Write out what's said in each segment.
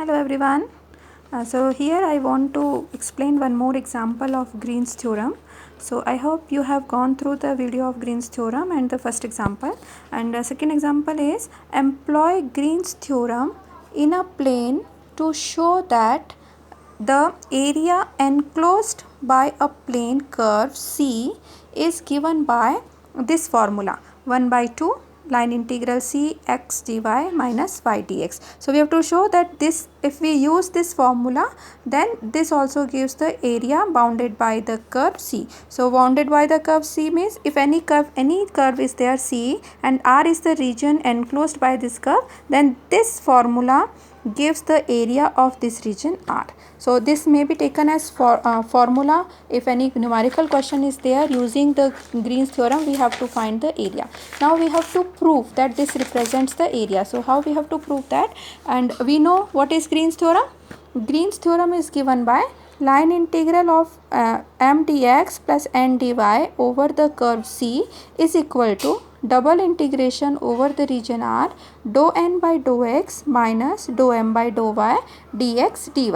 Hello everyone. So here I want to explain one more example of Green's theorem. So I hope you have gone through the video of Green's theorem and the first example. And the second example is employ Green's theorem in a plane to show that the area enclosed by a plane curve C is given by this formula 1 by 2 line integral C x dy minus y dx. So we have to show that this, if we use this formula, then this also gives the area bounded by the curve C. So bounded by the curve C means if any curve is there C and R is the region enclosed by this curve, then this formula gives the area of this region R. So this may be taken as formula. If any numerical question is there using the Green's theorem, we have to find the area. Now we have to prove that this represents the area. So how we have to prove that? And we know what is Green's theorem. Green's theorem is given by line integral of m dx plus n dy over the curve C is equal to double integration over the region R dou n by dou x minus dou m by dou y dx dy.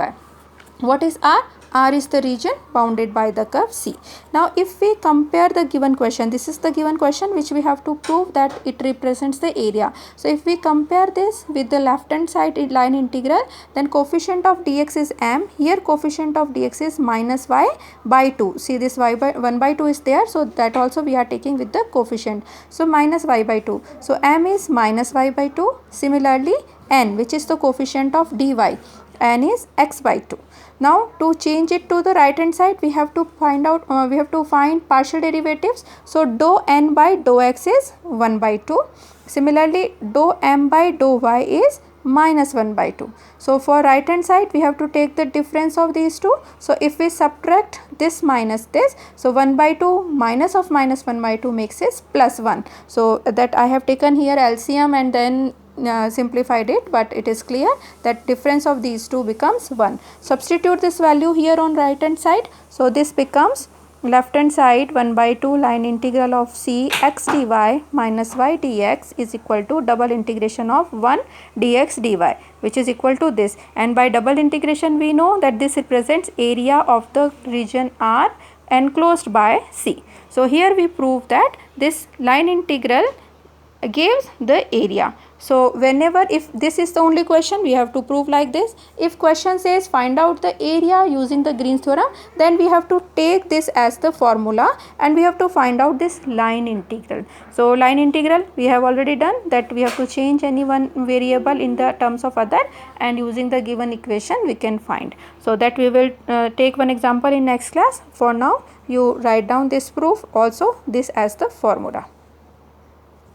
What is R? R is the region bounded by the curve C. Now if we compare the given question, this is the given question which we have to prove that it represents the area. So if we compare this with the left hand side line integral, then coefficient of dx is m. Here coefficient of dx is minus y by 2. See, this y by 1 by 2 is there, so that also we are taking with the coefficient. So minus y by 2. So m is minus y by 2. Similarly n, which is the coefficient of dy, n is x by 2. Now to change it to the right hand side, we have to find partial derivatives. So dou n by dou x is 1 by 2. Similarly dou m by dou y is minus 1 by 2. So for right hand side we have to take the difference of these two. So if we subtract this minus this, so 1 by 2 minus of minus 1 by 2 makes is plus 1. So that I have taken here LCM and then simplified it, but it is clear that difference of these two becomes 1. Substitute this value here on right hand side. So this becomes left hand side 1 by 2 line integral of C x dy minus y dx is equal to double integration of 1 dx dy, which is equal to this, and by double integration we know that this represents area of the region R enclosed by C. So here we prove that this line integral gives the area. So whenever, if this is the only question, we have to prove like this. If question says find out the area using the Green's theorem, then we have to take this as the formula and we have to find out this line integral. So line integral we have already done, that we have to change any one variable in the terms of other, and using the given equation we can find. So that we will take one example in next class. For now you write down this proof, also this as the formula.